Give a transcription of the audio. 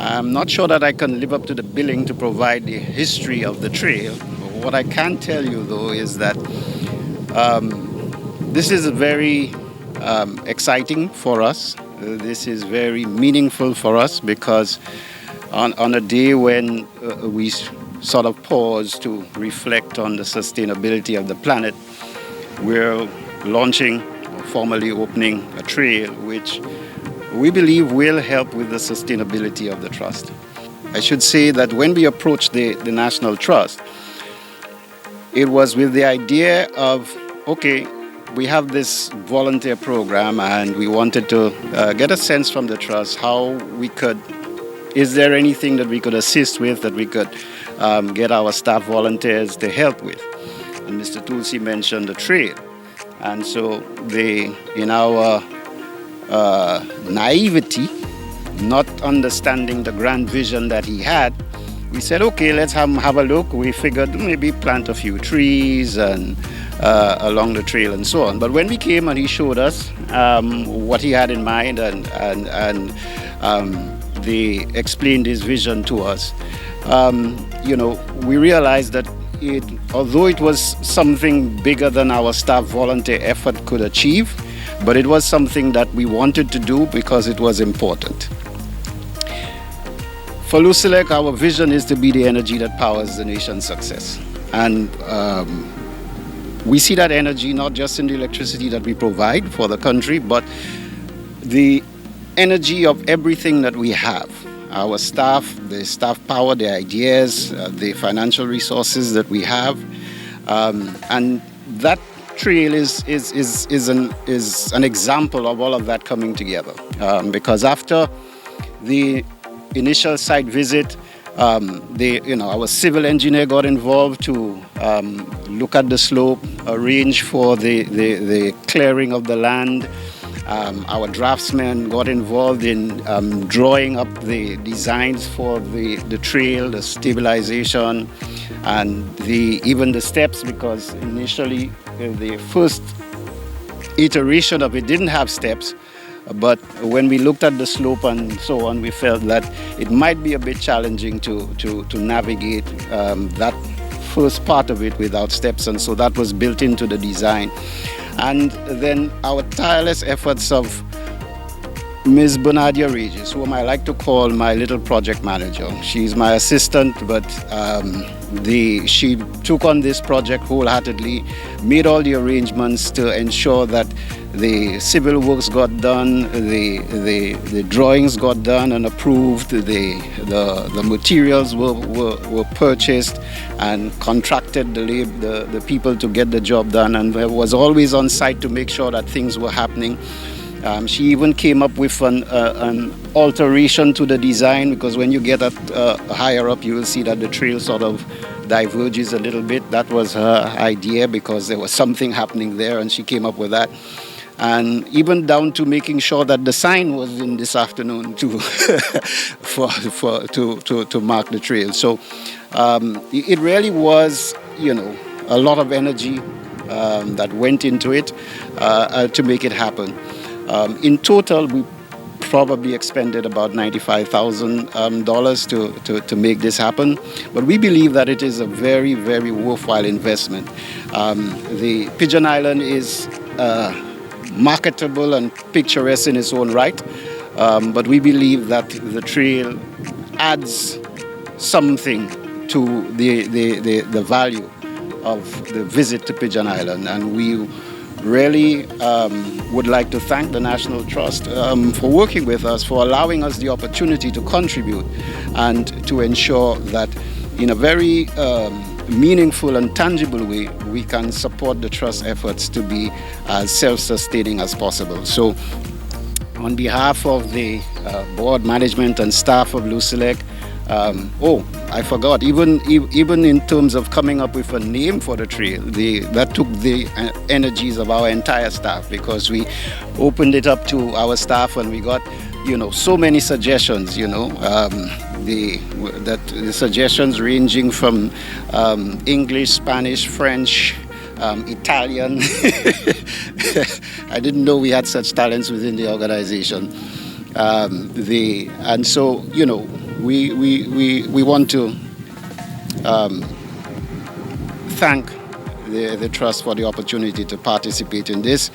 I'm not sure that I can live up to the billing to provide the history of the trail. What I can tell you, though, is that this is very exciting for us. This is very meaningful for us because on a day when we sort of pause to reflect on the sustainability of the planet, we're launching, or formally opening a trail which we believe will help with the sustainability of the trust. I should say that when we approached the National Trust, it was with the idea of, okay, we have this volunteer program and we wanted to get a sense from the trust how we could, is there anything that we could assist with, that we could get our staff volunteers to help with. And Mr. Tulsi mentioned the trail. And so they, in our naivety, not understanding the grand vision that he had, we said, okay, let's have a look. We figured maybe plant a few trees and along the trail and so on. But when we came and he showed us what he had in mind and they explained his vision to us, we realized that although it was something bigger than our staff volunteer effort could achieve, but it was something that we wanted to do because it was important. For LUCELEC, our vision is to be the energy that powers the nation's success. And we see that energy not just in the electricity that we provide for the country, but the energy of everything that we have. Our staff, the staff power, the ideas, the financial resources that we have. And that trail is an example of all of that coming together. Because after the initial site visit, our civil engineer got involved to look at the slope, arrange for the clearing of the land. Our draftsmen got involved in drawing up the designs for the trail, the stabilization, and even the steps, because initially the first iteration of it didn't have steps. But when we looked at the slope and so on, we felt that it might be a bit challenging to navigate that first part of it without steps, and so that was built into the design. And then our tireless efforts of Ms. Bonadia Regis, whom I like to call my little project manager. She's my assistant, but she took on this project wholeheartedly, made all the arrangements to ensure that the civil works got done, the drawings got done and approved, the materials were purchased and contracted the people to get the job done, and was always on site to make sure that things were happening. She even came up with an alteration to the design, because when you get higher up, you will see that the trail sort of diverges a little bit. That was her idea, because there was something happening there, and she came up with that. And even down to making sure that the sign was in this afternoon to mark the trail. So it really was, a lot of energy that went into it to make it happen. In total, we probably expended about $95,000 to make this happen. But we believe that it is a very, very worthwhile investment. The Pigeon Island is marketable and picturesque in its own right, but we believe that the trail adds something to the value of the visit to Pigeon Island, and we really would like to thank the National Trust for working with us, for allowing us the opportunity to contribute and to ensure that in a very meaningful and tangible way we can support the Trust efforts to be as self-sustaining as possible. So on behalf of the board, management and staff of LUCELEC, I forgot, even in terms of coming up with a name for the trail, that took the energies of our entire staff, because we opened it up to our staff and we got, so many suggestions, the suggestions ranging from English, Spanish, French, Italian. I didn't know we had such talents within the organization. And so, we want to thank the Trust for the opportunity to participate in this.